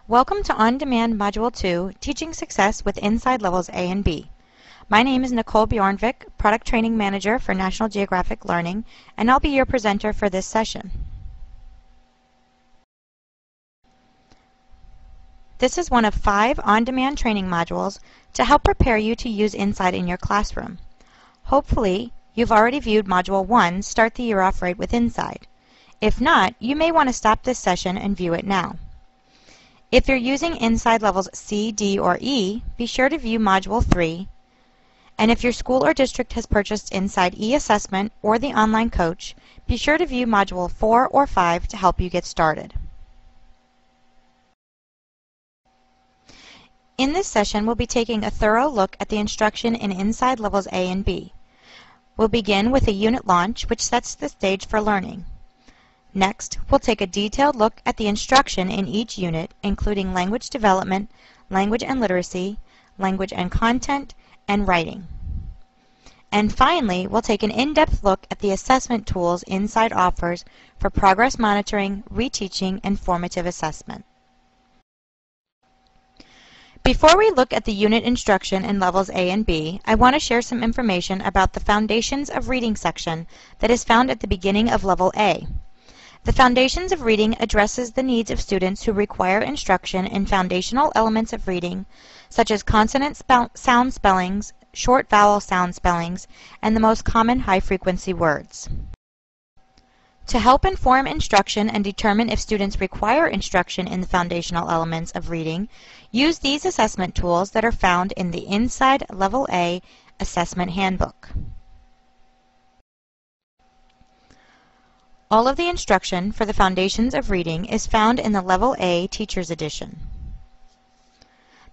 Welcome to On-Demand Module 2, Teaching Success with Inside Levels A and B. My name is Nicole Bjornvik, Product Training Manager for National Geographic Learning, and I'll be your presenter for this session. This is one of 5 on-demand training modules to help prepare you to use Inside in your classroom. Hopefully, you've already viewed Module 1, Start the Year Off Right with Inside. If not, you may want to stop this session and view it now. If you're using Inside Levels C, D, or E, be sure to view Module 3. And if your school or district has purchased Inside e-Assessment or the Online Coach, be sure to view Module 4 or 5 to help you get started. In this session, we'll be taking a thorough look at the instruction in Inside Levels A and B. We'll begin with a unit launch, which sets the stage for learning. Next, we'll take a detailed look at the instruction in each unit, including language development, language and literacy, language and content, and writing. And finally, we'll take an in-depth look at the assessment tools Inside offers for progress monitoring, reteaching, and formative assessment. Before we look at the unit instruction in Levels A and B, I want to share some information about the Foundations of Reading section that is found at the beginning of Level A. The Foundations of Reading addresses the needs of students who require instruction in foundational elements of reading, such as consonant sound spellings, short vowel sound spellings, and the most common high-frequency words. To help inform instruction and determine if students require instruction in the foundational elements of reading, use these assessment tools that are found in the Inside Level A Assessment Handbook. All of the instruction for the Foundations of Reading is found in the Level A Teacher's Edition.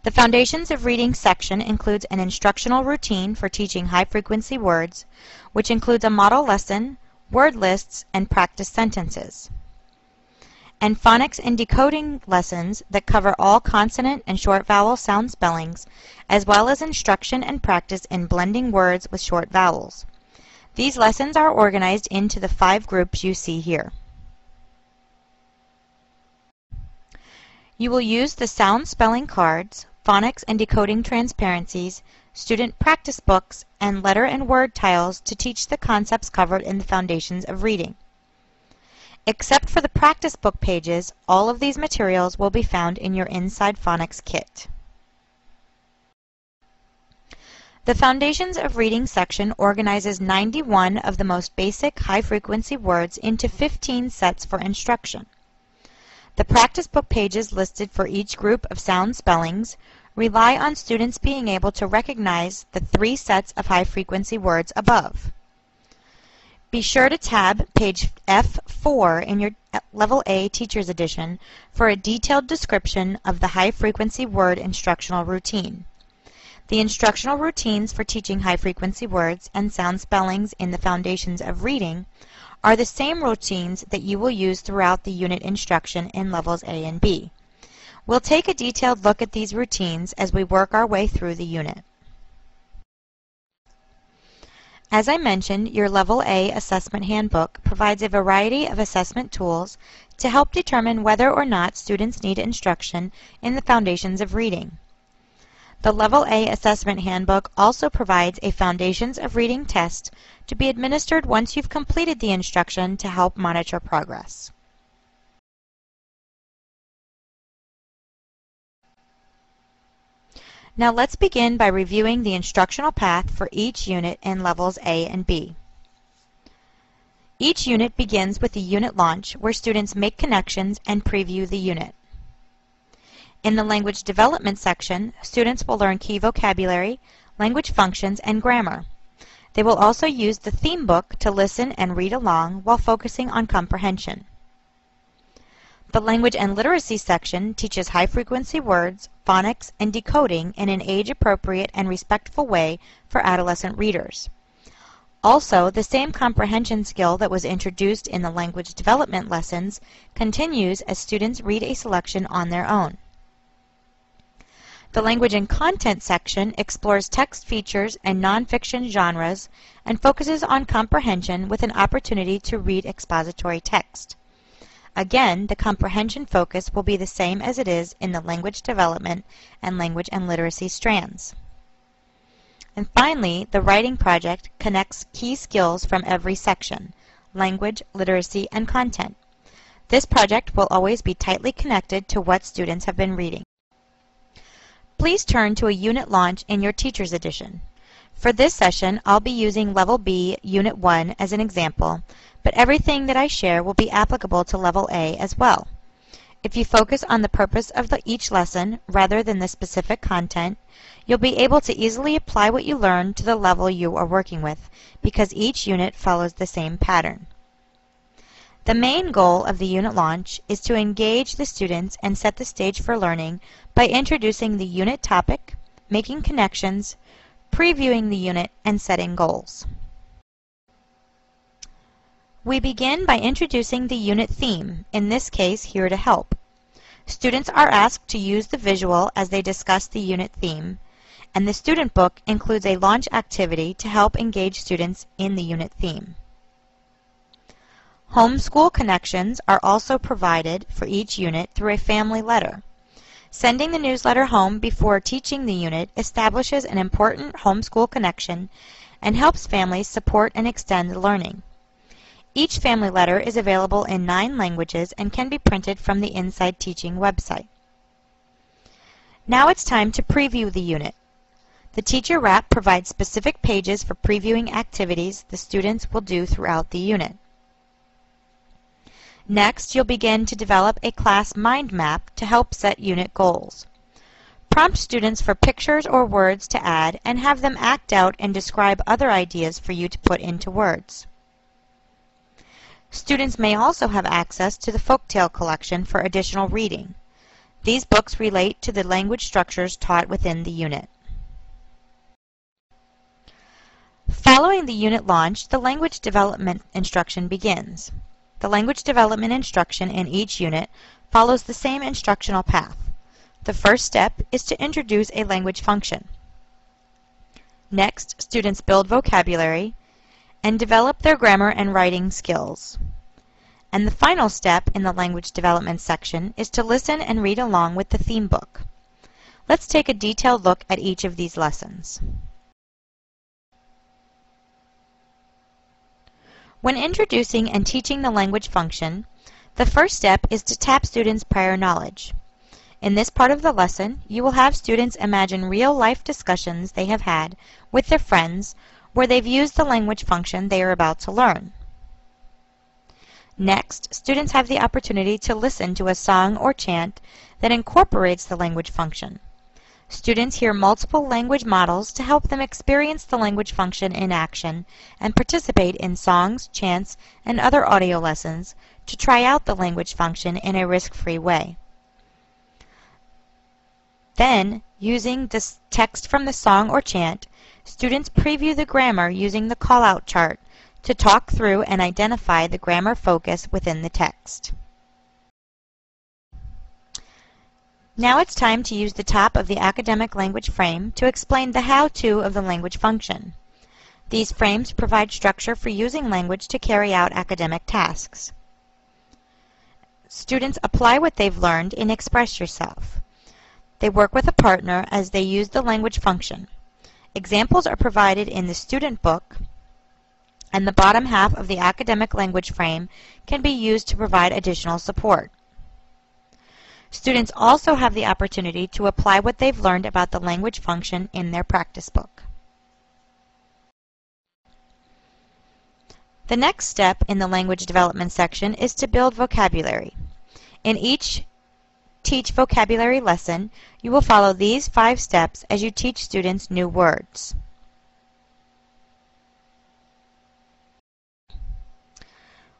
The Foundations of Reading section includes an instructional routine for teaching high-frequency words, which includes a model lesson, word lists, and practice sentences, and Phonics and Decoding lessons that cover all consonant and short vowel sound spellings, as well as instruction and practice in blending words with short vowels. These lessons are organized into the 5 groups you see here. You will use the sound spelling cards, phonics and decoding transparencies, student practice books, and letter and word tiles to teach the concepts covered in the Foundations of Reading. Except for the practice book pages, all of these materials will be found in your Inside Phonics kit. The Foundations of Reading section organizes 91 of the most basic high-frequency words into 15 sets for instruction. The practice book pages listed for each group of sound spellings rely on students being able to recognize the 3 sets of high-frequency words above. Be sure to tab page F4 in your Level A Teacher's Edition for a detailed description of the high-frequency word instructional routine. The instructional routines for teaching high-frequency words and sound spellings in the Foundations of Reading are the same routines that you will use throughout the unit instruction in Levels A and B. We'll take a detailed look at these routines as we work our way through the unit. As I mentioned, your Level A Assessment Handbook provides a variety of assessment tools to help determine whether or not students need instruction in the Foundations of Reading. The Level A Assessment Handbook also provides a Foundations of Reading test to be administered once you've completed the instruction to help monitor progress. Now let's begin by reviewing the instructional path for each unit in Levels A and B. Each unit begins with the unit launch, where students make connections and preview the unit. In the Language Development section, students will learn key vocabulary, language functions, and grammar. They will also use the theme book to listen and read along while focusing on comprehension. The Language and Literacy section teaches high-frequency words, phonics, and decoding in an age-appropriate and respectful way for adolescent readers. Also, the same comprehension skill that was introduced in the language development lessons continues as students read a selection on their own. The Language and Content section explores text features and nonfiction genres and focuses on comprehension with an opportunity to read expository text. Again, the comprehension focus will be the same as it is in the language development and language and literacy strands. And finally, the writing project connects key skills from every section: language, literacy, and content. This project will always be tightly connected to what students have been reading. Please turn to a unit launch in your Teacher's Edition. For this session, I'll be using Level B, Unit 1 as an example, but everything that I share will be applicable to Level A as well. If you focus on the purpose of each lesson rather than the specific content, you'll be able to easily apply what you learn to the level you are working with, because each unit follows the same pattern. The main goal of the unit launch is to engage the students and set the stage for learning by introducing the unit topic, making connections, previewing the unit, and setting goals. We begin by introducing the unit theme, in this case, Here to Help. Students are asked to use the visual as they discuss the unit theme, and the student book includes a launch activity to help engage students in the unit theme. Homeschool connections are also provided for each unit through a family letter. Sending the newsletter home before teaching the unit establishes an important homeschool connection and helps families support and extend learning. Each family letter is available in 9 languages and can be printed from the Inside Teaching website. Now it's time to preview the unit. The teacher wrap provides specific pages for previewing activities the students will do throughout the unit. Next, you'll begin to develop a class mind map to help set unit goals. Prompt students for pictures or words to add and have them act out and describe other ideas for you to put into words. Students may also have access to the folktale collection for additional reading. These books relate to the language structures taught within the unit. Following the unit launch, the language development instruction begins. The language development instruction in each unit follows the same instructional path. The first step is to introduce a language function. Next, students build vocabulary and develop their grammar and writing skills. And the final step in the language development section is to listen and read along with the theme book. Let's take a detailed look at each of these lessons. When introducing and teaching the language function, the first step is to tap students' prior knowledge. In this part of the lesson, you will have students imagine real-life discussions they have had with their friends where they've used the language function they are about to learn. Next, students have the opportunity to listen to a song or chant that incorporates the language function. Students hear multiple language models to help them experience the language function in action and participate in songs, chants, and other audio lessons to try out the language function in a risk-free way. Then, using the text from the song or chant, students preview the grammar using the call-out chart to talk through and identify the grammar focus within the text. Now it's time to use the top of the academic language frame to explain the how-to of the language function. These frames provide structure for using language to carry out academic tasks. Students apply what they've learned in Express Yourself. They work with a partner as they use the language function. Examples are provided in the student book, and the bottom half of the academic language frame can be used to provide additional support. Students also have the opportunity to apply what they've learned about the language function in their practice book. The next step in the language development section is to build vocabulary. In each Teach Vocabulary lesson, you will follow these 5 steps as you teach students new words.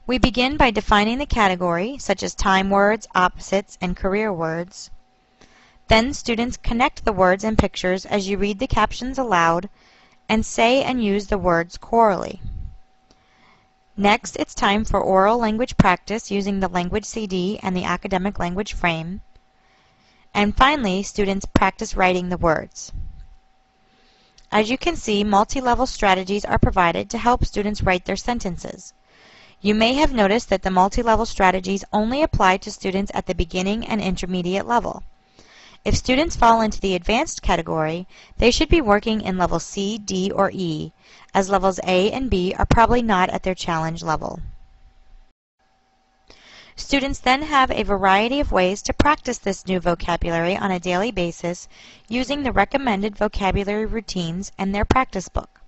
We begin by defining the category, such as time words, opposites, and career words. Then students connect the words and pictures as you read the captions aloud and say and use the words chorally. Next, it's time for oral language practice using the language CD and the academic language frame. And finally, students practice writing the words. As you can see, multi-level strategies are provided to help students write their sentences. You may have noticed that the multi-level strategies only apply to students at the beginning and intermediate level. If students fall into the advanced category, they should be working in level C, D, or E, as levels A and B are probably not at their challenge level. Students then have a variety of ways to practice this new vocabulary on a daily basis using the recommended vocabulary routines and their practice book.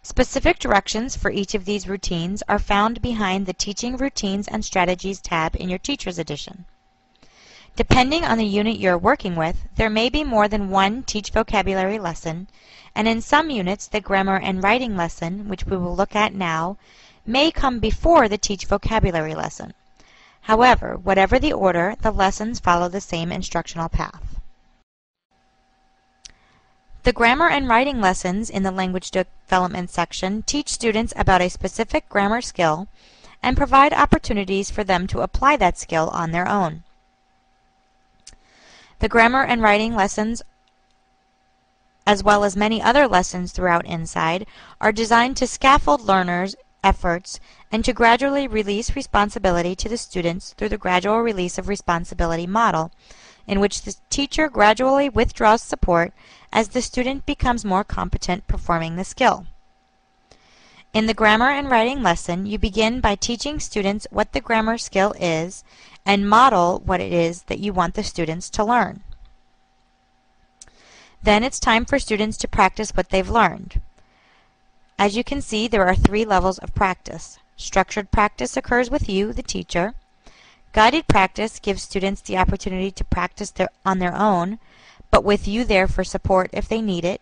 Specific directions for each of these routines are found behind the Teaching Routines and Strategies tab in your Teacher's Edition. Depending on the unit you're working with, there may be more than one Teach Vocabulary lesson, and in some units the Grammar and Writing lesson, which we will look at now, may come before the Teach Vocabulary lesson. However, whatever the order, the lessons follow the same instructional path. The Grammar and Writing lessons in the Language Development section teach students about a specific grammar skill and provide opportunities for them to apply that skill on their own. The Grammar and Writing lessons, as well as many other lessons throughout Inside, are designed to scaffold learners' efforts and to gradually release responsibility to the students through the gradual release of responsibility model, in which the teacher gradually withdraws support as the student becomes more competent performing the skill. In the Grammar and Writing lesson, you begin by teaching students what the grammar skill is and model what it is that you want the students to learn. Then it's time for students to practice what they've learned. As you can see, there are 3 levels of practice. Structured practice occurs with you, the teacher. Guided practice gives students the opportunity to practice on their own, but with you there for support if they need it.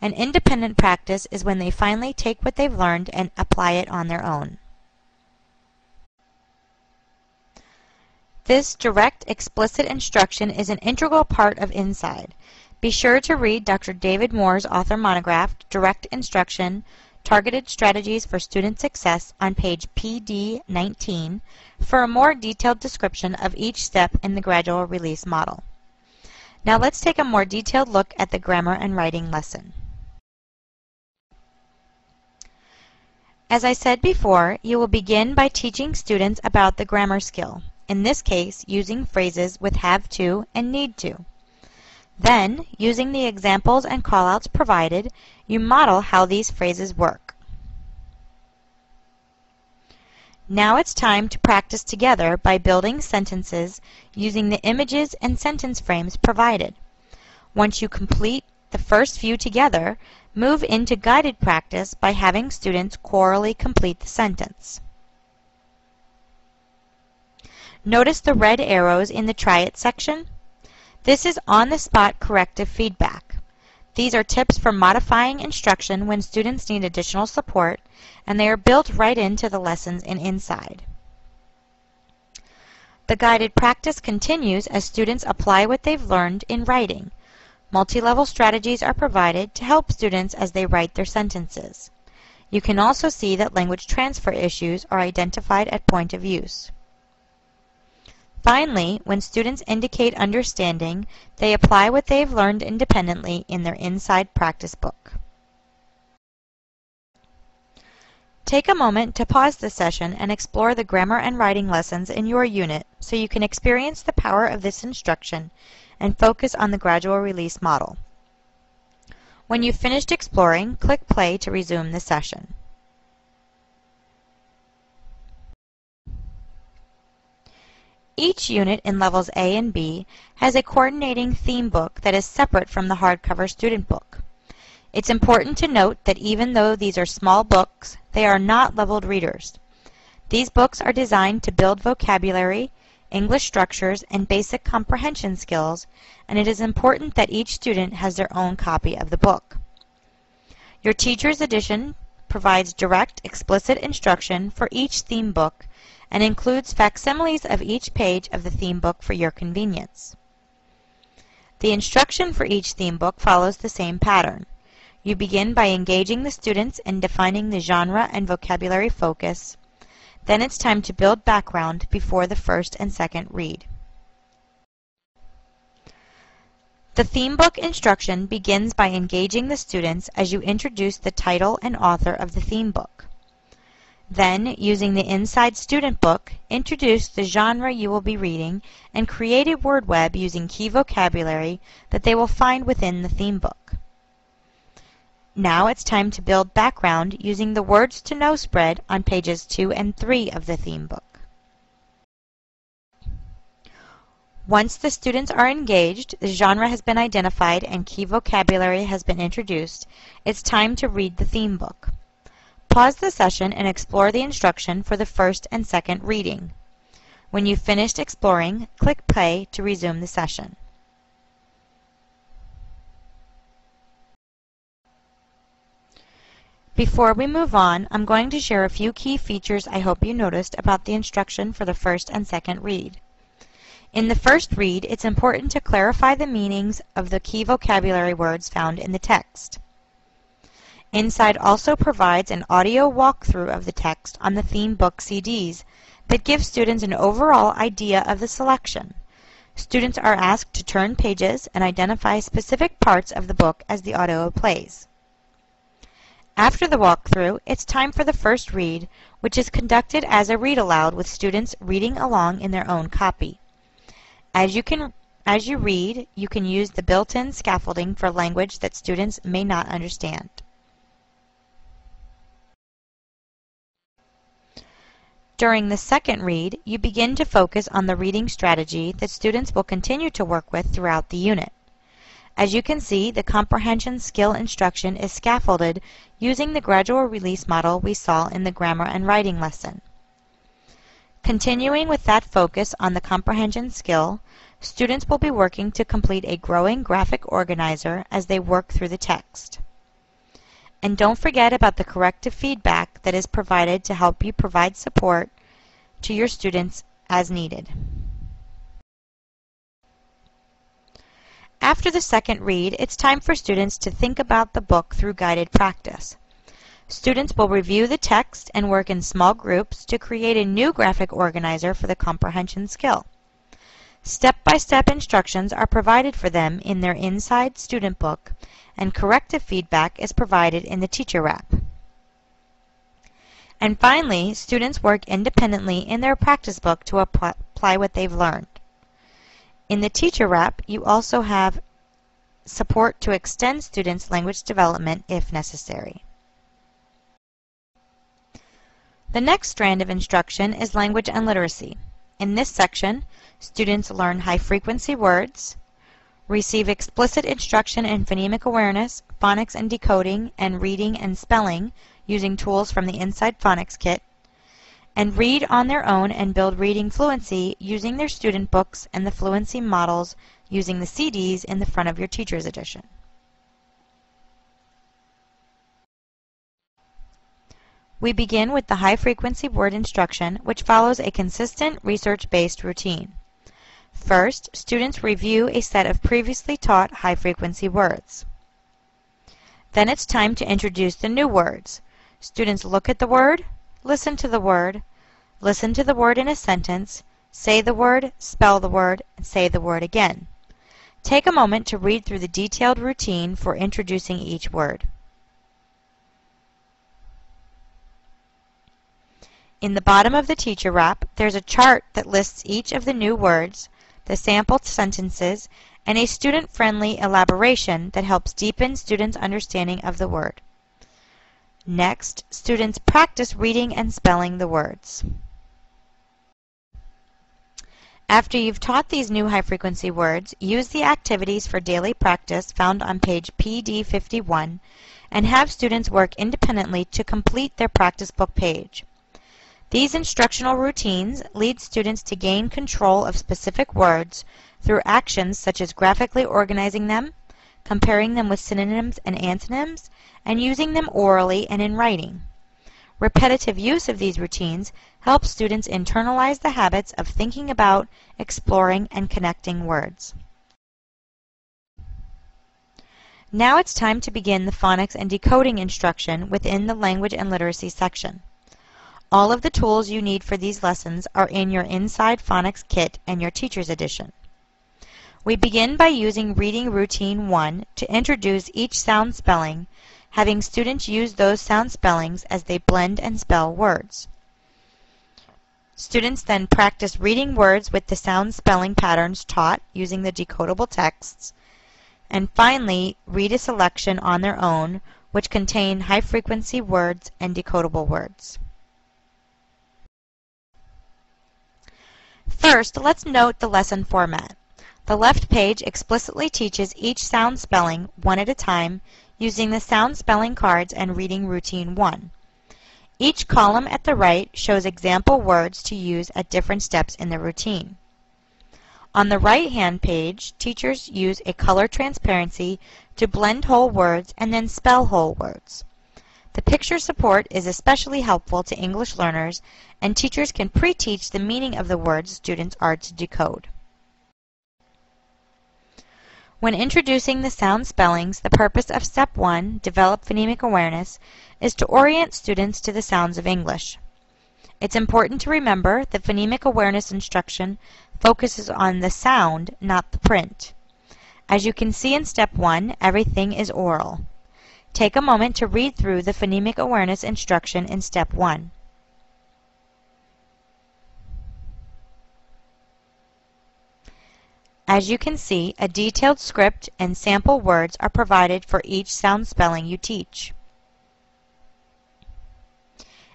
And independent practice is when they finally take what they've learned and apply it on their own. This direct, explicit instruction is an integral part of Inside. Be sure to read Dr. David Moore's author monograph, Direct Instruction, Targeted Strategies for Student Success, on page PD 19 for a more detailed description of each step in the gradual release model. Now let's take a more detailed look at the Grammar and Writing lesson. As I said before, you will begin by teaching students about the grammar skill, in this case using phrases with have to and need to. Then, using the examples and callouts provided, you model how these phrases work. Now it's time to practice together by building sentences using the images and sentence frames provided. Once you complete the first few together, move into guided practice by having students orally complete the sentence. Notice the red arrows in the Try It section? This is on-the-spot corrective feedback. These are tips for modifying instruction when students need additional support, and they are built right into the lessons in Inside. The guided practice continues as students apply what they've learned in writing. Multi-level strategies are provided to help students as they write their sentences. You can also see that language transfer issues are identified at point of use. Finally, when students indicate understanding, they apply what they've learned independently in their Inside practice book. Take a moment to pause the session and explore the grammar and writing lessons in your unit so you can experience the power of this instruction and focus on the gradual release model. When you've finished exploring, click play to resume the session. Each unit in levels A and B has a coordinating theme book that is separate from the hardcover student book. It's important to note that even though these are small books, they are not leveled readers. These books are designed to build vocabulary, English structures, and basic comprehension skills, and it is important that each student has their own copy of the book. Your Teacher's Edition provides direct, explicit instruction for each theme book and includes facsimiles of each page of the theme book for your convenience. The instruction for each theme book follows the same pattern. You begin by engaging the students and defining the genre and vocabulary focus. Then it's time to build background before the first and second read. The theme book instruction begins by engaging the students as you introduce the title and author of the theme book. Then, using the Inside Student Book, introduce the genre you will be reading and create a word web using key vocabulary that they will find within the theme book. Now it's time to build background using the Words to Know spread on pages 2 and 3 of the theme book. Once the students are engaged, the genre has been identified, and key vocabulary has been introduced, it's time to read the theme book. Pause the session and explore the instruction for the first and second reading. When you've finished exploring, click play to resume the session. Before we move on, I'm going to share a few key features I hope you noticed about the instruction for the first and second read. In the first read, it's important to clarify the meanings of the key vocabulary words found in the text. Inside also provides an audio walkthrough of the text on the theme book CDs that gives students an overall idea of the selection. Students are asked to turn pages and identify specific parts of the book as the audio plays. After the walkthrough, it's time for the first read, which is conducted as a read aloud with students reading along in their own copy. As you read, you can use the built-in scaffolding for language that students may not understand. During the second read, you begin to focus on the reading strategy that students will continue to work with throughout the unit. As you can see, the comprehension skill instruction is scaffolded using the gradual release model we saw in the grammar and writing lesson. Continuing with that focus on the comprehension skill, students will be working to complete a growing graphic organizer as they work through the text. And don't forget about the corrective feedback that is provided to help you provide support to your students as needed. After the second read, it's time for students to think about the book through guided practice. Students will review the text and work in small groups to create a new graphic organizer for the comprehension skill. Step-by-step instructions are provided for them in their Inside Student Book, and corrective feedback is provided in the Teacher Wrap. And finally, students work independently in their practice book to apply what they've learned. In the Teacher Wrap, you also have support to extend students' language development if necessary. The next strand of instruction is language and literacy. In this section, students learn high-frequency words, receive explicit instruction in phonemic awareness, phonics and decoding, and reading and spelling using tools from the Inside Phonics Kit, and read on their own and build reading fluency using their student books and the fluency models using the CDs in the front of your teacher's edition. We begin with the high-frequency word instruction, which follows a consistent research-based routine. First, students review a set of previously taught high-frequency words. Then it's time to introduce the new words. Students look at the word, listen to the word in a sentence, say the word, spell the word, and say the word again. Take a moment to read through the detailed routine for introducing each word. In the bottom of the Teacher Wrap, there's a chart that lists each of the new words, the sample sentences, and a student-friendly elaboration that helps deepen students' understanding of the word. Next, students practice reading and spelling the words. After you've taught these new high-frequency words, use the activities for daily practice found on page PD 51 and have students work independently to complete their practice book page. These instructional routines lead students to gain control of specific words through actions such as graphically organizing them, comparing them with synonyms and antonyms, and using them orally and in writing. Repetitive use of these routines helps students internalize the habits of thinking about, exploring, and connecting words. Now it's time to begin the phonics and decoding instruction within the language and literacy section. All of the tools you need for these lessons are in your Inside Phonics Kit and your Teacher's Edition. We begin by using Reading Routine 1 to introduce each sound spelling, having students use those sound spellings as they blend and spell words. Students then practice reading words with the sound spelling patterns taught using the decodable texts, and finally read a selection on their own which contain high-frequency words and decodable words. First, let's note the lesson format. The left page explicitly teaches each sound spelling one at a time using the sound spelling cards and reading routine 1. Each column at the right shows example words to use at different steps in the routine. On the right-hand page, teachers use a color transparency to blend whole words and then spell whole words. The picture support is especially helpful to English learners, and teachers can pre-teach the meaning of the words students are to decode. When introducing the sound spellings, the purpose of Step 1, Develop Phonemic Awareness, is to orient students to the sounds of English. It's important to remember that phonemic awareness instruction focuses on the sound, not the print. As you can see in Step 1, everything is oral. Take a moment to read through the phonemic awareness instruction in Step 1. As you can see, a detailed script and sample words are provided for each sound spelling you teach.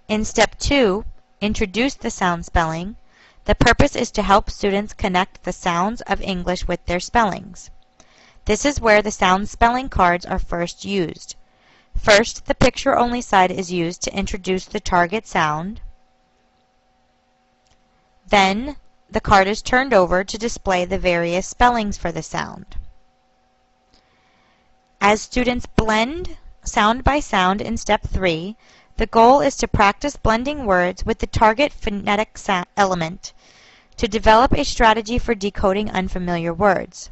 In Step 2, Introduce the sound spelling, the purpose is to help students connect the sounds of English with their spellings. This is where the sound spelling cards are first used. First, the picture-only side is used to introduce the target sound. Then, the card is turned over to display the various spellings for the sound. As students blend sound by sound in Step 3, the goal is to practice blending words with the target phonetic element to develop a strategy for decoding unfamiliar words.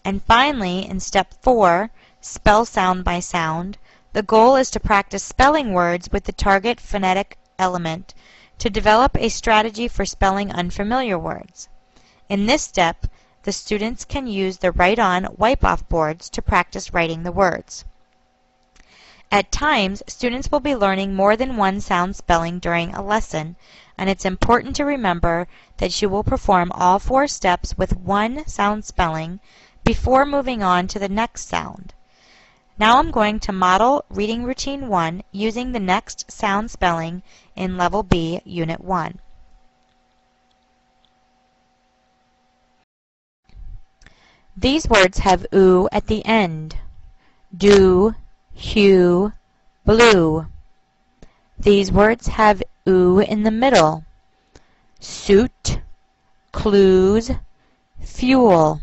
And finally, in Step 4, Spell Sound by Sound, the goal is to practice spelling words with the target phonetic element to develop a strategy for spelling unfamiliar words. In this step, the students can use the write-on wipe-off boards to practice writing the words. At times, students will be learning more than one sound spelling during a lesson, and it's important to remember that you will perform all 4 steps with one sound spelling before moving on to the next sound. Now I'm going to model Reading Routine 1 using the next sound spelling in Level B, Unit 1. These words have oo at the end. Do, hue, blue. These words have oo in the middle. Suit, clues, fuel.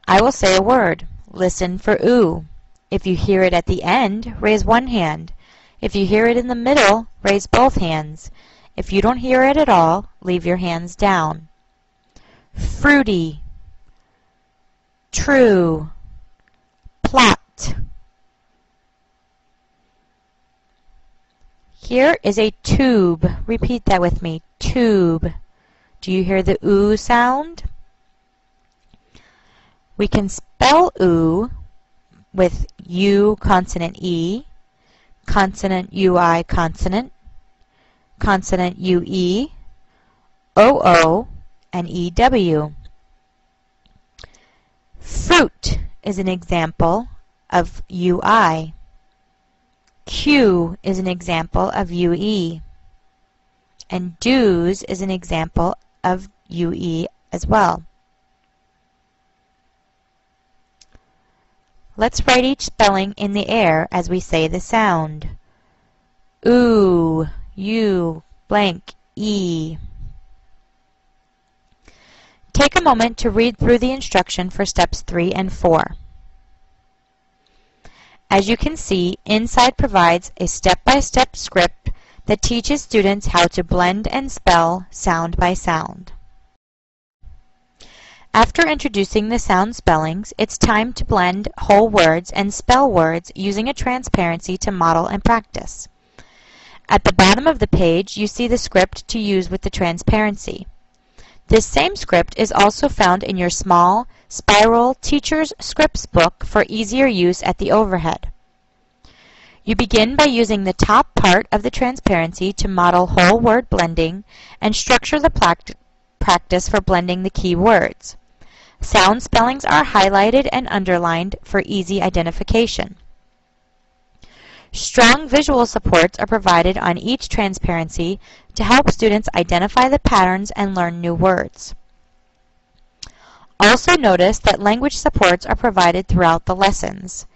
I will say a word. Listen for oo. If you hear it at the end, raise one hand. If you hear it in the middle, raise both hands. If you don't hear it at all, leave your hands down. Fruity, true, plot. Here is a tube. Repeat that with me. Tube. Do you hear the oo sound? We can spell oo with U consonant E, consonant UI consonant, consonant UE, OO, and EW. Fruit is an example of UI. Q is an example of UE. And do's is an example of UE as well. Let's write each spelling in the air as we say the sound. Oo, U, blank, E. Take a moment to read through the instruction for steps 3 and 4. As you can see, Inside provides a step-by-step script that teaches students how to blend and spell sound by sound. After introducing the sound spellings, it's time to blend whole words and spell words using a transparency to model and practice. At the bottom of the page, you see the script to use with the transparency. This same script is also found in your small Spiral Teacher's Scripts book for easier use at the overhead. You begin by using the top part of the transparency to model whole word blending and structure the practice for blending the key words. Sound spellings are highlighted and underlined for easy identification. Strong visual supports are provided on each transparency to help students identify the patterns and learn new words. Also notice that language supports are provided throughout the lessons,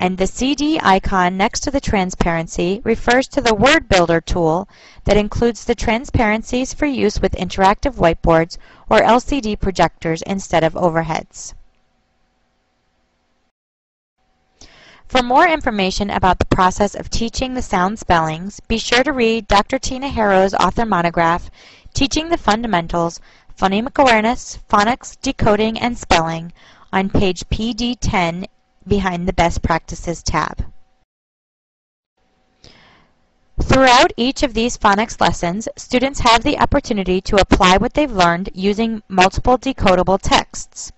and the CD icon next to the transparency refers to the Word Builder tool that includes the transparencies for use with interactive whiteboards or LCD projectors instead of overheads. For more information about the process of teaching the sound spellings, be sure to read Dr. Tina Harrow's author monograph, Teaching the Fundamentals, Phonemic Awareness, Phonics, Decoding, and Spelling, on page PD10 behind the Best Practices tab. Throughout each of these phonics lessons, students have the opportunity to apply what they've learned using multiple decodable texts.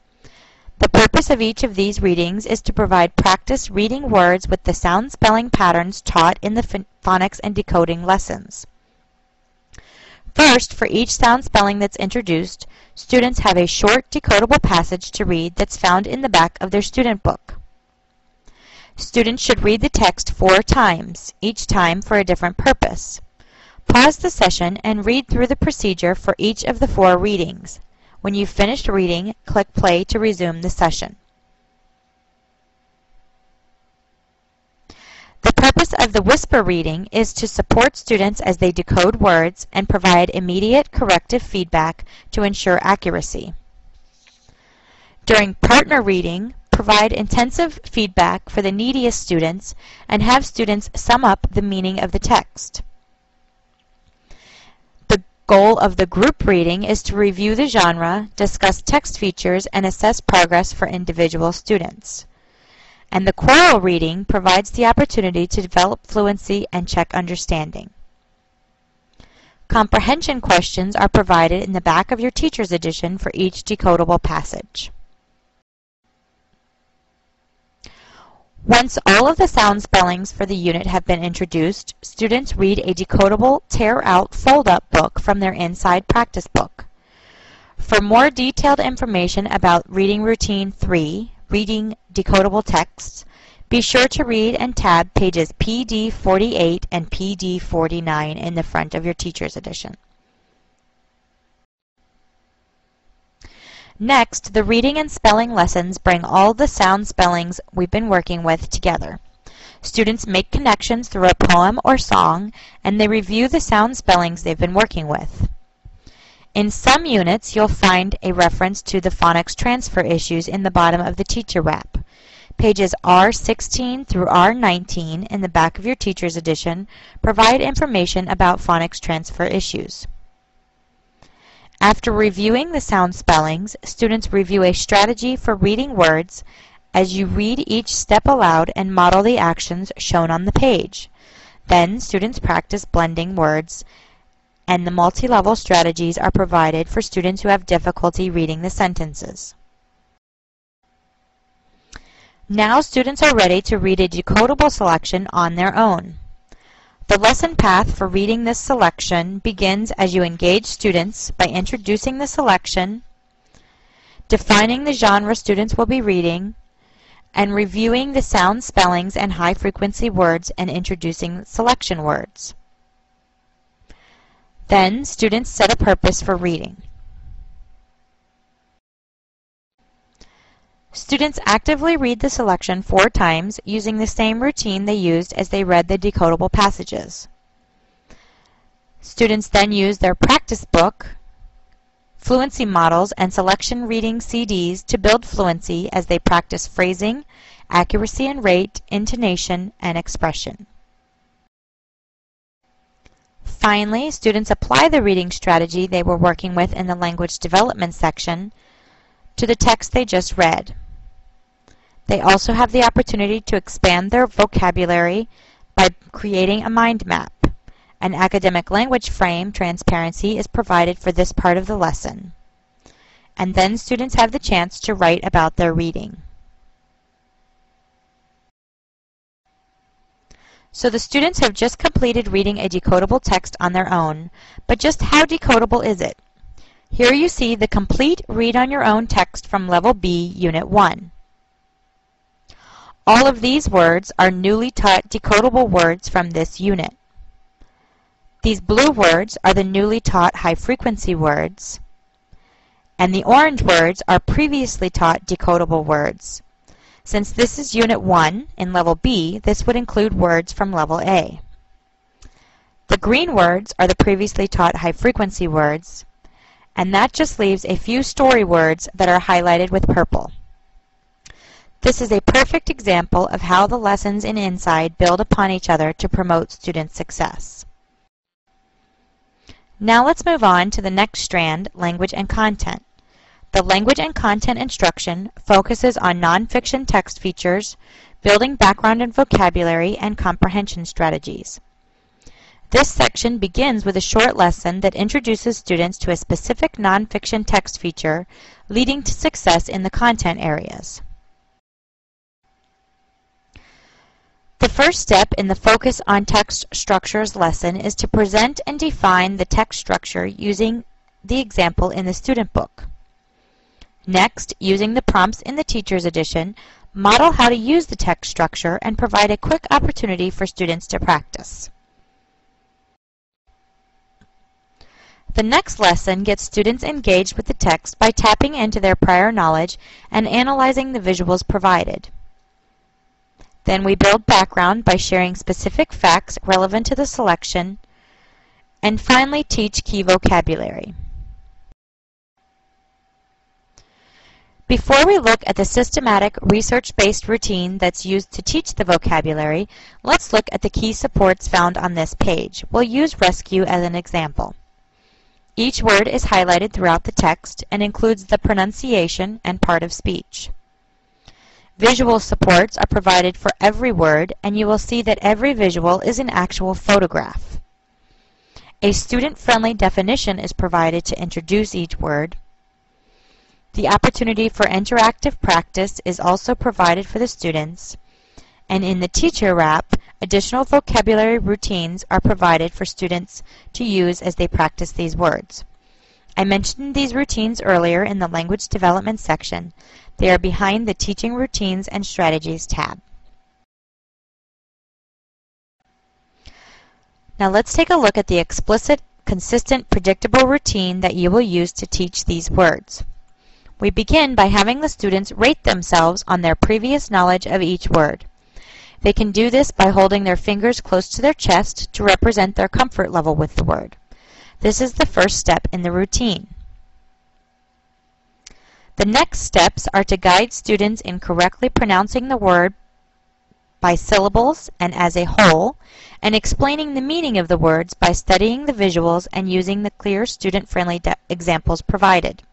The purpose of each of these readings is to provide practice reading words with the sound spelling patterns taught in the phonics and decoding lessons. First, for each sound spelling that's introduced, students have a short decodable passage to read that's found in the back of their student book. Students should read the text 4 times, each time for a different purpose. Pause the session and read through the procedure for each of the 4 readings. When you've finished reading, click play to resume the session. The purpose of the whisper reading is to support students as they decode words and provide immediate corrective feedback to ensure accuracy. During partner reading, provide intensive feedback for the neediest students and have students sum up the meaning of the text. The goal of the group reading is to review the genre, discuss text features, and assess progress for individual students. And the choral reading provides the opportunity to develop fluency and check understanding. Comprehension questions are provided in the back of your teacher's edition for each decodable passage. Once all of the sound spellings for the unit have been introduced, students read a decodable tear-out fold-up book from their inside practice book. For more detailed information about Reading Routine 3, Reading Decodable Texts, be sure to read and tab pages PD 48 and PD 49 in the front of your teacher's edition. Next, the reading and spelling lessons bring all the sound spellings we've been working with together. Students make connections through a poem or song, and they review the sound spellings they've been working with. In some units, you'll find a reference to the phonics transfer issues in the bottom of the teacher wrap. Pages R16 through R19 in the back of your teacher's edition provide information about phonics transfer issues. After reviewing the sound spellings, students review a strategy for reading words as you read each step aloud and model the actions shown on the page. Then, students practice blending words, and the multi-level strategies are provided for students who have difficulty reading the sentences. Now students are ready to read a decodable selection on their own. The lesson path for reading this selection begins as you engage students by introducing the selection, defining the genre students will be reading, and reviewing the sound spellings and high-frequency words and introducing selection words. Then, students set a purpose for reading. Students actively read the selection 4 times using the same routine they used as they read the decodable passages. Students then use their practice book, fluency models, and selection reading CDs to build fluency as they practice phrasing, accuracy and rate, intonation, and expression. Finally, students apply the reading strategy they were working with in the language development section to the text they just read. They also have the opportunity to expand their vocabulary by creating a mind map. An academic language frame transparency is provided for this part of the lesson. and then students have the chance to write about their reading. So the students have just completed reading a decodable text on their own, but just how decodable is it? Here you see the complete Read on Your Own text from Level B, Unit 1. All of these words are newly taught decodable words from this unit. These blue words are the newly taught high-frequency words, and the orange words are previously taught decodable words. Since this is Unit 1 in Level B, this would include words from Level A. The green words are the previously taught high-frequency words, and that just leaves a few story words that are highlighted with purple. This is a perfect example of how the lessons in Inside build upon each other to promote student success. Now let's move on to the next strand, language and content. The language and content instruction focuses on nonfiction text features, building background and vocabulary, and comprehension strategies. This section begins with a short lesson that introduces students to a specific nonfiction text feature, leading to success in the content areas. The first step in the Focus on Text Structures lesson is to present and define the text structure using the example in the student book. Next, using the prompts in the Teacher's Edition, model how to use the text structure and provide a quick opportunity for students to practice. The next lesson gets students engaged with the text by tapping into their prior knowledge and analyzing the visuals provided. Then we build background by sharing specific facts relevant to the selection, and finally teach key vocabulary. Before we look at the systematic, research-based routine that's used to teach the vocabulary, let's look at the key supports found on this page. We'll use rescue as an example. Each word is highlighted throughout the text and includes the pronunciation and part of speech. Visual supports are provided for every word, and you will see that every visual is an actual photograph. A student-friendly definition is provided to introduce each word. The opportunity for interactive practice is also provided for the students, and in the teacher wrap, additional vocabulary routines are provided for students to use as they practice these words. I mentioned these routines earlier in the language development section. They are behind the Teaching Routines and Strategies tab. Now let's take a look at the explicit, consistent, predictable routine that you will use to teach these words. We begin by having the students rate themselves on their previous knowledge of each word. They can do this by holding their fingers close to their chest to represent their comfort level with the word. This is the first step in the routine. The next steps are to guide students in correctly pronouncing the word by syllables and as a whole, and explaining the meaning of the words by studying the visuals and using the clear, student-friendly examples provided.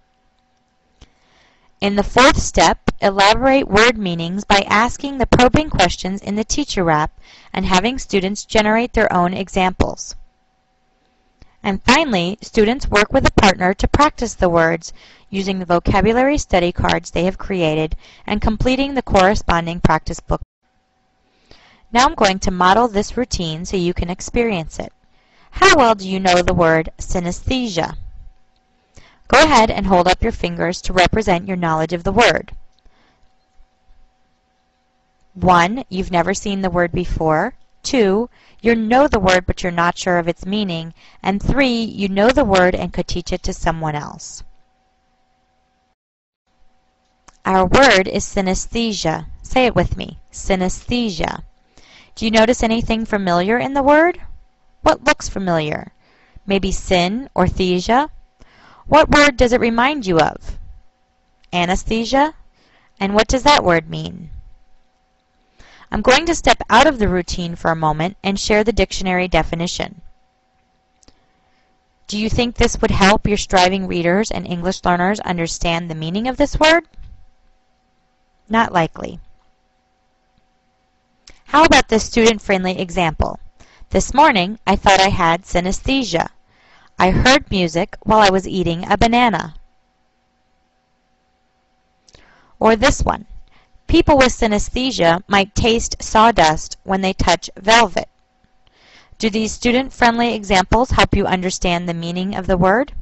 In the fourth step, elaborate word meanings by asking the probing questions in the teacher wrap and having students generate their own examples. And finally, students work with a partner to practice the words using the vocabulary study cards they have created and completing the corresponding practice book. Now I'm going to model this routine so you can experience it. How well do you know the word synesthesia? Go ahead and hold up your fingers to represent your knowledge of the word. 1, you've never seen the word before. 2, you know the word but you're not sure of its meaning. And 3, you know the word and could teach it to someone else. Our word is synesthesia. Say it with me. Synesthesia. Do you notice anything familiar in the word? What looks familiar? Maybe sin or thesia? What word does it remind you of? Anesthesia? And what does that word mean? I'm going to step out of the routine for a moment and share the dictionary definition. Do you think this would help your striving readers and English learners understand the meaning of this word? Not likely. How about this student-friendly example? This morning, I thought I had synesthesia. I heard music while I was eating a banana. Or this one. People with synesthesia might taste sawdust when they touch velvet. Do these student-friendly examples help you understand the meaning of the word?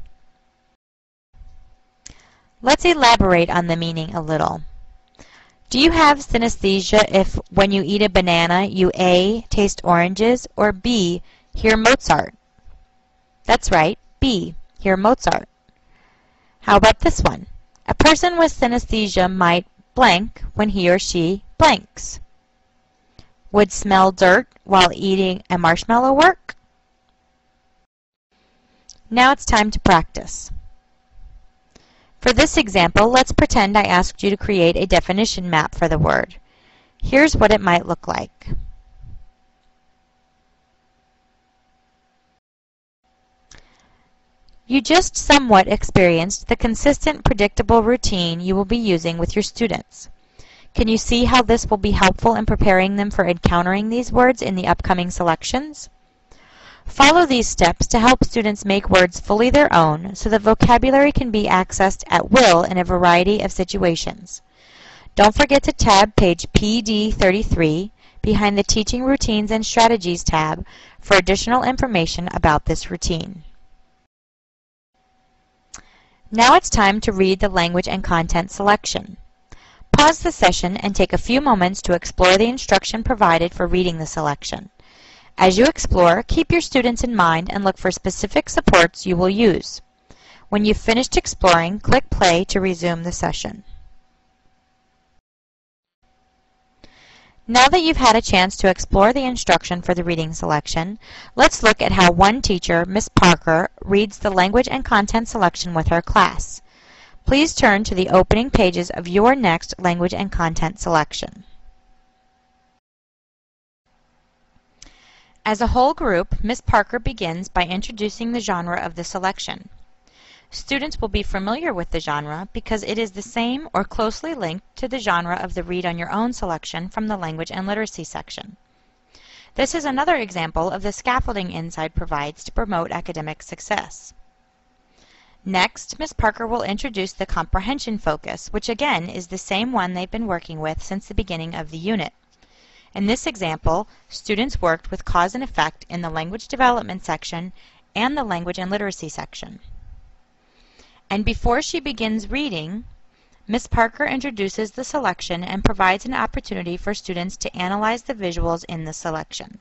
Let's elaborate on the meaning a little. Do you have synesthesia if when you eat a banana you A. taste oranges or B. hear Mozart? That's right, B. hear Mozart. How about this one? A person with synesthesia might blank when he or she blanks. Would smell dirt while eating a marshmallow work? Now it's time to practice. For this example, let's pretend I asked you to create a definition map for the word. Here's what it might look like. You just somewhat experienced the consistent, predictable routine you will be using with your students. Can you see how this will be helpful in preparing them for encountering these words in the upcoming selections? Follow these steps to help students make words fully their own so that vocabulary can be accessed at will in a variety of situations. Don't forget to tab page PD 33 behind the Teaching Routines and Strategies tab for additional information about this routine. Now it's time to read the language and content selection. Pause the session and take a few moments to explore the instruction provided for reading the selection. As you explore, keep your students in mind and look for specific supports you will use. When you've finished exploring, click play to resume the session. Now that you've had a chance to explore the instruction for the reading selection, let's look at how one teacher, Miss Parker, reads the language and content selection with her class. Please turn to the opening pages of your next language and content selection. As a whole group, Miss Parker begins by introducing the genre of the selection. Students will be familiar with the genre because it is the same or closely linked to the genre of the Read on Your Own selection from the Language and Literacy section. This is another example of the scaffolding Inside provides to promote academic success. Next, Miss Parker will introduce the comprehension focus, which again is the same one they've been working with since the beginning of the unit. In this example, students worked with cause and effect in the language development section and the language and literacy section. And before she begins reading, Miss Parker introduces the selection and provides an opportunity for students to analyze the visuals in the selection.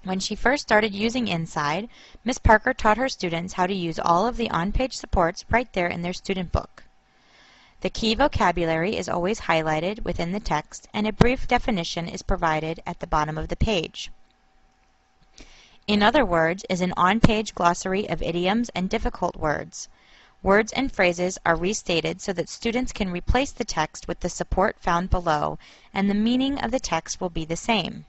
When she first started using Inside, Miss Parker taught her students how to use all of the on-page supports right there in their student book. The key vocabulary is always highlighted within the text, and a brief definition is provided at the bottom of the page. In other words is an on-page glossary of idioms and difficult words. Words and phrases are restated so that students can replace the text with the support found below, and the meaning of the text will be the same.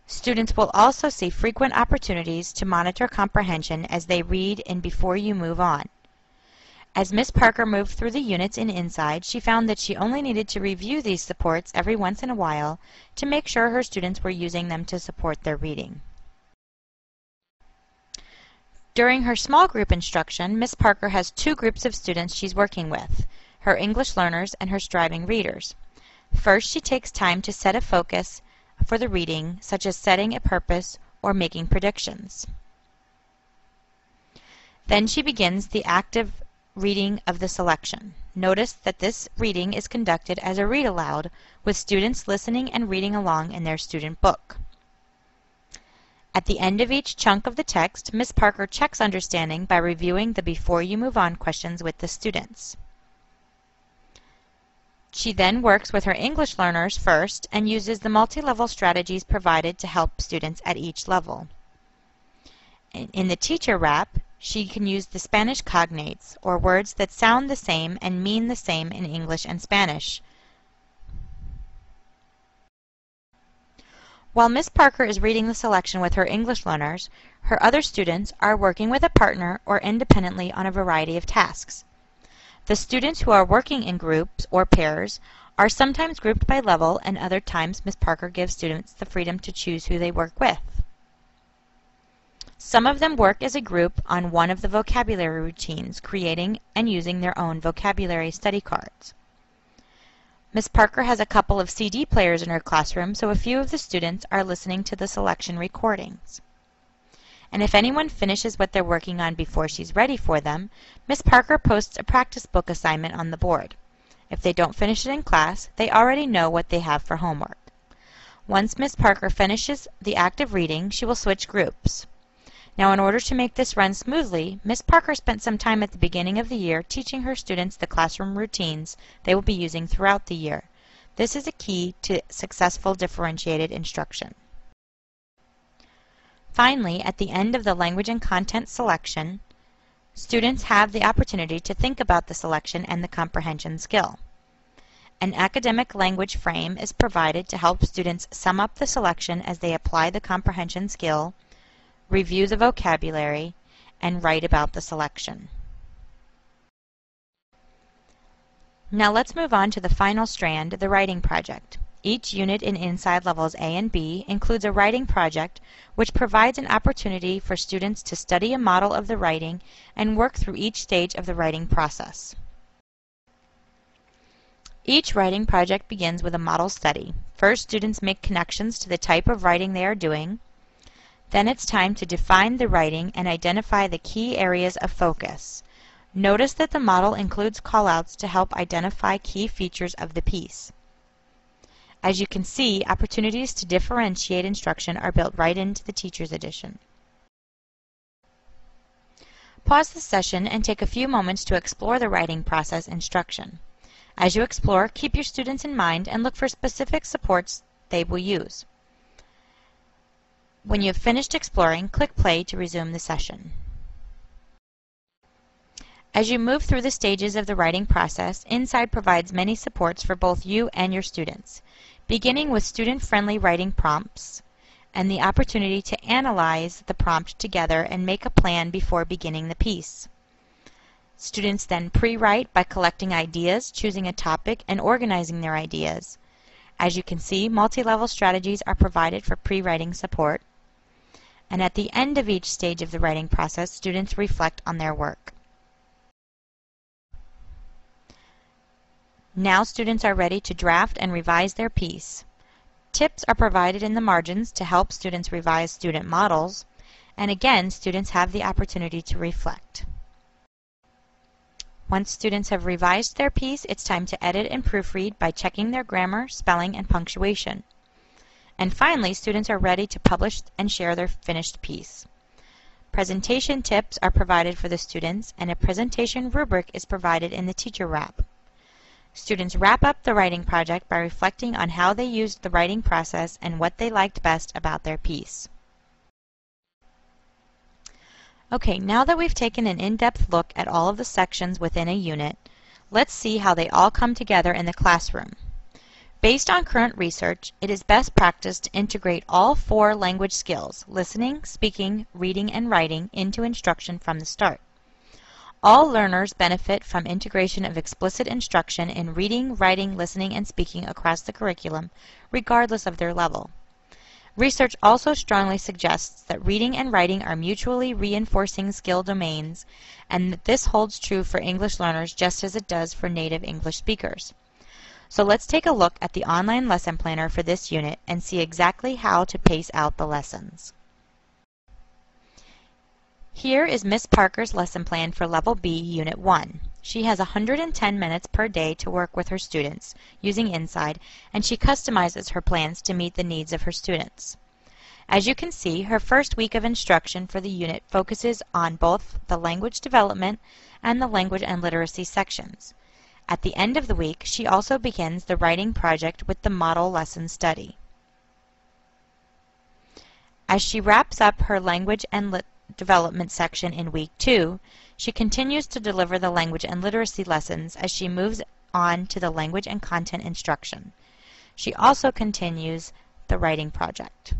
Students will also see frequent opportunities to monitor comprehension as they read and before you move on. As Miss Parker moved through the units in Inside, she found that she only needed to review these supports every once in a while to make sure her students were using them to support their reading. During her small group instruction, Miss Parker has two groups of students she's working with, her English learners and her striving readers. First, she takes time to set a focus for the reading, such as setting a purpose or making predictions. Then she begins the active reading of the selection. Notice that this reading is conducted as a read aloud, with students listening and reading along in their student book. At the end of each chunk of the text, Miss Parker checks understanding by reviewing the Before You Move On questions with the students. She then works with her English learners first and uses the multi-level strategies provided to help students at each level. In the teacher wrap, she can use the Spanish cognates, or words that sound the same and mean the same in English and Spanish. While Miss Parker is reading the selection with her English learners, her other students are working with a partner or independently on a variety of tasks. The students who are working in groups or pairs are sometimes grouped by level, and other times Miss Parker gives students the freedom to choose who they work with. Some of them work as a group on one of the vocabulary routines, creating and using their own vocabulary study cards. Ms. Parker has a couple of CD players in her classroom, so a few of the students are listening to the selection recordings. And if anyone finishes what they're working on before she's ready for them, Ms. Parker posts a practice book assignment on the board. If they don't finish it in class, they already know what they have for homework. Once Ms. Parker finishes the active reading, she will switch groups. Now, in order to make this run smoothly, Ms. Parker spent some time at the beginning of the year teaching her students the classroom routines they will be using throughout the year. This is a key to successful differentiated instruction. Finally, at the end of the language and content selection, students have the opportunity to think about the selection and the comprehension skill. An academic language frame is provided to help students sum up the selection as they apply the comprehension skill, review the vocabulary, and write about the selection. Now let's move on to the final strand, the writing project. Each unit in Inside Levels A and B includes a writing project which provides an opportunity for students to study a model of the writing and work through each stage of the writing process. Each writing project begins with a model study. First, students make connections to the type of writing they are doing. Then it's time to define the writing and identify the key areas of focus. Notice that the model includes callouts to help identify key features of the piece. As you can see, opportunities to differentiate instruction are built right into the Teacher's Edition. Pause the session and take a few moments to explore the writing process instruction. As you explore, keep your students in mind and look for specific supports they will use. When you have finished exploring, click play to resume the session. As you move through the stages of the writing process, Inside provides many supports for both you and your students, beginning with student-friendly writing prompts and the opportunity to analyze the prompt together and make a plan before beginning the piece. Students then pre-write by collecting ideas, choosing a topic, and organizing their ideas. As you can see, multi-level strategies are provided for pre-writing support. And at the end of each stage of the writing process, students reflect on their work. Now students are ready to draft and revise their piece. Tips are provided in the margins to help students revise student models, and again, students have the opportunity to reflect. Once students have revised their piece, it's time to edit and proofread by checking their grammar, spelling, and punctuation. And finally, students are ready to publish and share their finished piece. Presentation tips are provided for the students, and a presentation rubric is provided in the teacher wrap. Students wrap up the writing project by reflecting on how they used the writing process and what they liked best about their piece. Okay, now that we've taken an in-depth look at all of the sections within a unit, let's see how they all come together in the classroom. Based on current research, it is best practice to integrate all 4 language skills, listening, speaking, reading, and writing, into instruction from the start. All learners benefit from integration of explicit instruction in reading, writing, listening, and speaking across the curriculum, regardless of their level. Research also strongly suggests that reading and writing are mutually reinforcing skill domains, and that this holds true for English learners just as it does for native English speakers. So let's take a look at the online lesson planner for this unit and see exactly how to pace out the lessons. Here is Miss Parker's lesson plan for Level B, Unit 1. She has 110 minutes per day to work with her students using Inside, and she customizes her plans to meet the needs of her students. As you can see, her first week of instruction for the unit focuses on both the language development and the language and literacy sections. At the end of the week, she also begins the writing project with the model lesson study. As she wraps up her language and development section in week 2, she continues to deliver the language and literacy lessons as she moves on to the language and content instruction. She also continues the writing project.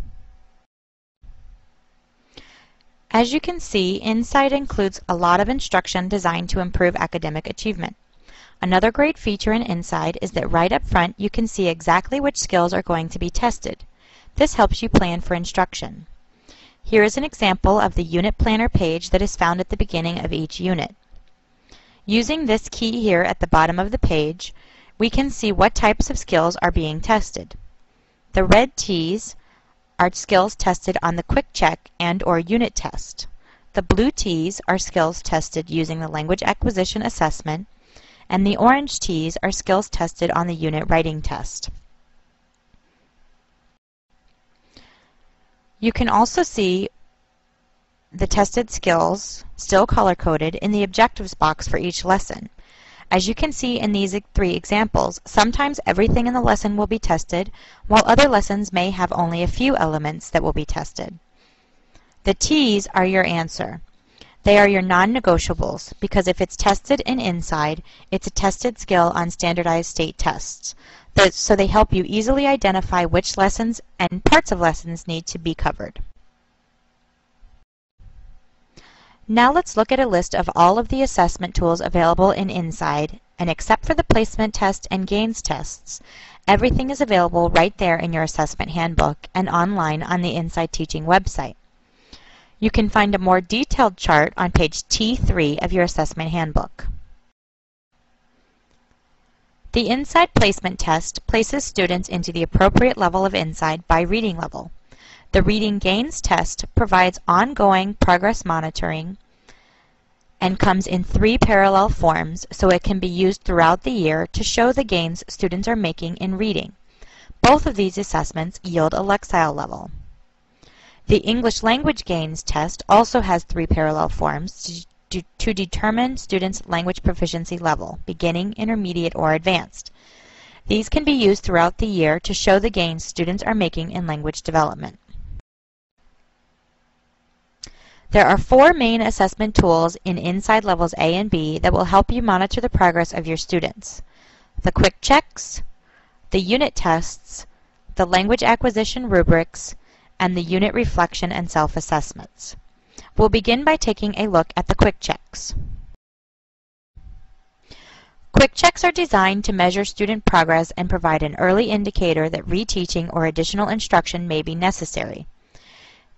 As you can see, Inside includes a lot of instruction designed to improve academic achievement. Another great feature in Inside is that right up front you can see exactly which skills are going to be tested. This helps you plan for instruction. Here is an example of the unit planner page that is found at the beginning of each unit. Using this key here at the bottom of the page, we can see what types of skills are being tested. The red T's are skills tested on the quick check and/or unit test. The blue T's are skills tested using the language acquisition assessment, and the orange T's are skills tested on the unit writing test. You can also see the tested skills, still color-coded, in the objectives box for each lesson. As you can see in these three examples, sometimes everything in the lesson will be tested, while other lessons may have only a few elements that will be tested. The T's are your answer. They are your non-negotiables, because if it's tested in Inside, it's a tested skill on standardized state tests. So they help you easily identify which lessons and parts of lessons need to be covered. Now let's look at a list of all of the assessment tools available in Inside, and except for the placement test and gains tests, everything is available right there in your assessment handbook and online on the Inside Teaching website. You can find a more detailed chart on page T3 of your assessment handbook. The Inside Placement Test places students into the appropriate level of Inside by reading level. The Reading Gains Test provides ongoing progress monitoring and comes in 3 parallel forms, so it can be used throughout the year to show the gains students are making in reading. Both of these assessments yield a Lexile level. The English Language Gains Test also has 3 parallel forms to determine students' language proficiency level, beginning, intermediate, or advanced. These can be used throughout the year to show the gains students are making in language development. There are 4 main assessment tools in Inside Levels A and B that will help you monitor the progress of your students: the quick checks, the unit tests, the language acquisition rubrics, and the unit reflection and self-assessments. We'll begin by taking a look at the quick checks. Quick checks are designed to measure student progress and provide an early indicator that reteaching or additional instruction may be necessary.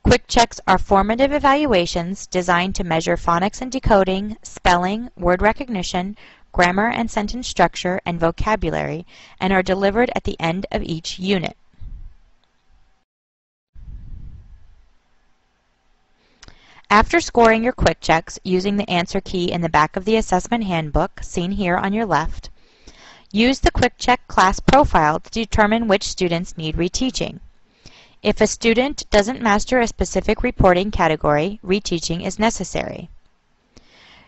Quick checks are formative evaluations designed to measure phonics and decoding, spelling, word recognition, grammar and sentence structure, and vocabulary, and are delivered at the end of each unit. After scoring your quick checks using the answer key in the back of the assessment handbook, seen here on your left, use the quick check class profile to determine which students need reteaching. If a student doesn't master a specific reporting category, reteaching is necessary.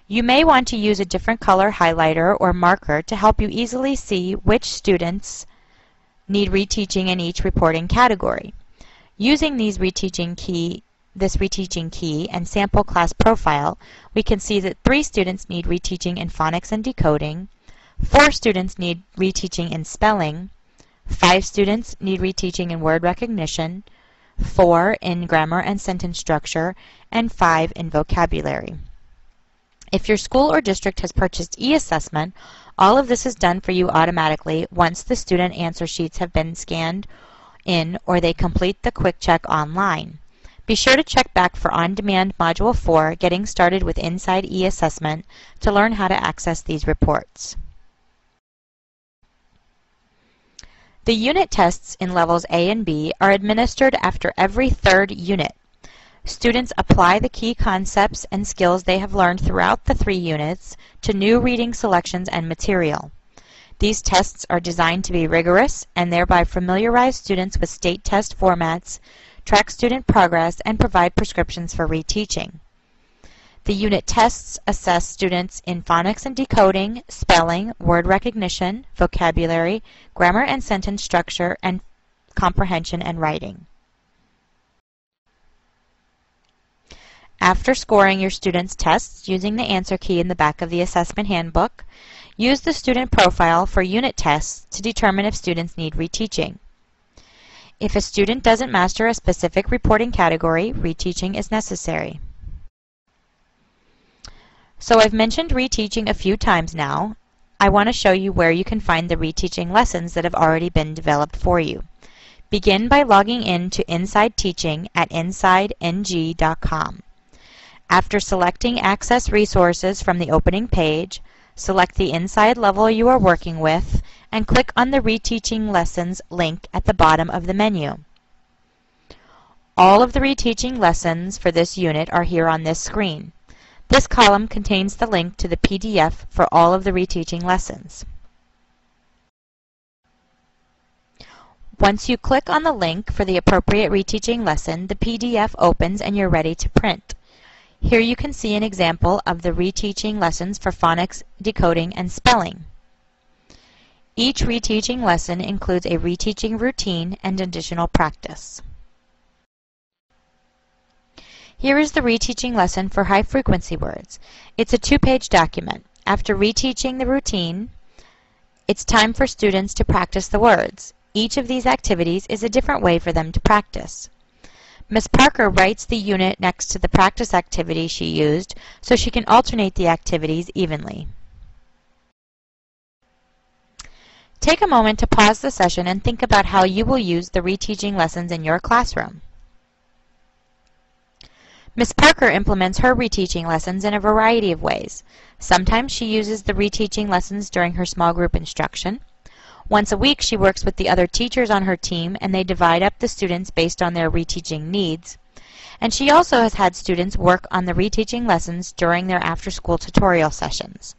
You may want to use a different color highlighter or marker to help you easily see which students need reteaching in each reporting category. Using this reteaching key and sample class profile, we can see that 3 students need reteaching in phonics and decoding, 4 students need reteaching in spelling, 5 students need reteaching in word recognition, 4 in grammar and sentence structure, and 5 in vocabulary. If your school or district has purchased e-assessment, all of this is done for you automatically once the student answer sheets have been scanned in or they complete the quick check online. Be sure to check back for On-Demand Module 4, Getting Started with Inside e-Assessment, to learn how to access these reports. The unit tests in levels A and B are administered after every 3rd unit. Students apply the key concepts and skills they have learned throughout the 3 units to new reading selections and material. These tests are designed to be rigorous and thereby familiarize students with state test formats, track student progress, and provide prescriptions for reteaching. The unit tests assess students in phonics and decoding, spelling, word recognition, vocabulary, grammar and sentence structure, and comprehension and writing. After scoring your students' tests using the answer key in the back of the assessment handbook, use the student profile for unit tests to determine if students need reteaching. If a student doesn't master a specific reporting category, reteaching is necessary. So I've mentioned reteaching a few times now. I want to show you where you can find the reteaching lessons that have already been developed for you. Begin by logging in to Inside Teaching at insideng.com. After selecting Access Resources from the opening page, select the Inside level you are working with and click on the Reteaching Lessons link at the bottom of the menu. All of the reteaching lessons for this unit are here on this screen. This column contains the link to the PDF for all of the reteaching lessons. Once you click on the link for the appropriate reteaching lesson, the PDF opens and you're ready to print. Here you can see an example of the reteaching lessons for phonics, decoding, and spelling. Each reteaching lesson includes a reteaching routine and additional practice. Here is the reteaching lesson for high-frequency words. It's a 2-page document. After reteaching the routine, it's time for students to practice the words. Each of these activities is a different way for them to practice. Ms. Parker writes the unit next to the practice activity she used so she can alternate the activities evenly. Take a moment to pause the session and think about how you will use the reteaching lessons in your classroom. Ms. Parker implements her reteaching lessons in a variety of ways. Sometimes she uses the reteaching lessons during her small group instruction. Once a week she works with the other teachers on her team and they divide up the students based on their reteaching needs. And she also has had students work on the reteaching lessons during their after-school tutorial sessions.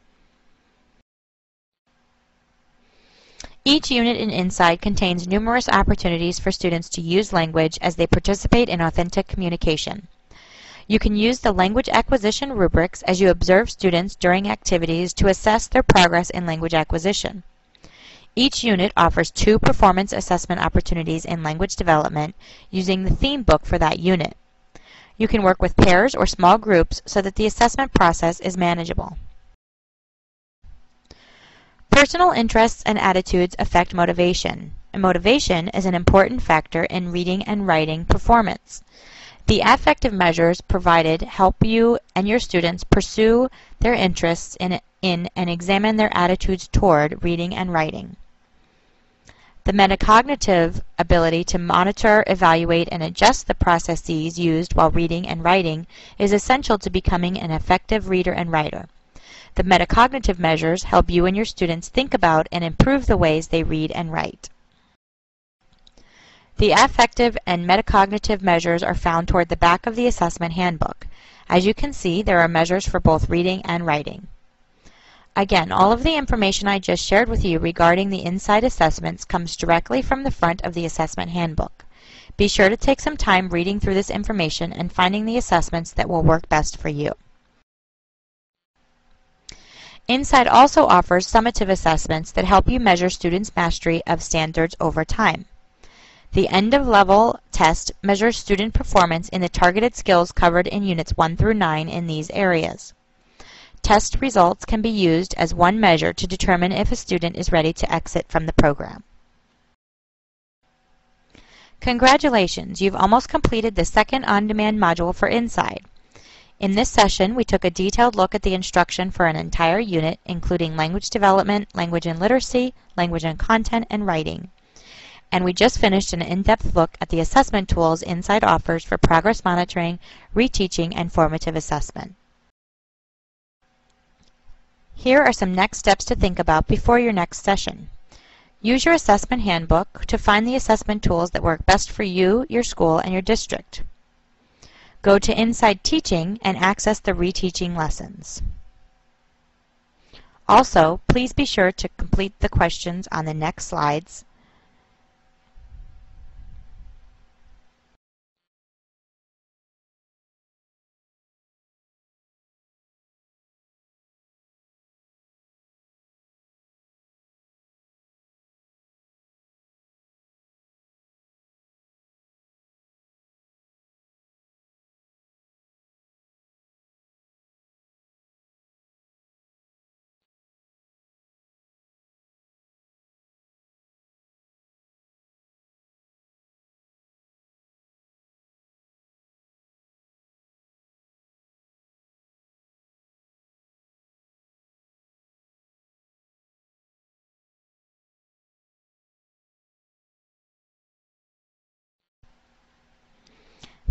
Each unit in Inside contains numerous opportunities for students to use language as they participate in authentic communication. You can use the language acquisition rubrics as you observe students during activities to assess their progress in language acquisition. Each unit offers 2 performance assessment opportunities in language development using the theme book for that unit. You can work with pairs or small groups so that the assessment process is manageable. Personal interests and attitudes affect motivation, and motivation is an important factor in reading and writing performance. The affective measures provided help you and your students pursue their interests in and examine their attitudes toward reading and writing. The metacognitive ability to monitor, evaluate, and adjust the processes used while reading and writing is essential to becoming an effective reader and writer. The metacognitive measures help you and your students think about and improve the ways they read and write. The affective and metacognitive measures are found toward the back of the assessment handbook. As you can see, there are measures for both reading and writing. Again, all of the information I just shared with you regarding the Inside assessments comes directly from the front of the assessment handbook. Be sure to take some time reading through this information and finding the assessments that will work best for you. Inside also offers summative assessments that help you measure students' mastery of standards over time. The end-of-level test measures student performance in the targeted skills covered in Units 1 through 9 in these areas. Test results can be used as one measure to determine if a student is ready to exit from the program. Congratulations! You've almost completed the second on-demand module for Inside. In this session, we took a detailed look at the instruction for an entire unit, including language development, language and literacy, language and content, and writing. And we just finished an in-depth look at the assessment tools Inside offers for progress monitoring, reteaching, and formative assessment. Here are some next steps to think about before your next session. Use your assessment handbook to find the assessment tools that work best for you, your school, and your district. Go to Inside Teaching and access the reteaching lessons. Also, please be sure to complete the questions on the next slides.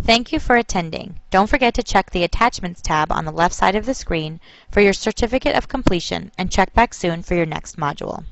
Thank you for attending. Don't forget to check the Attachments tab on the left side of the screen for your certificate of completion and check back soon for your next module.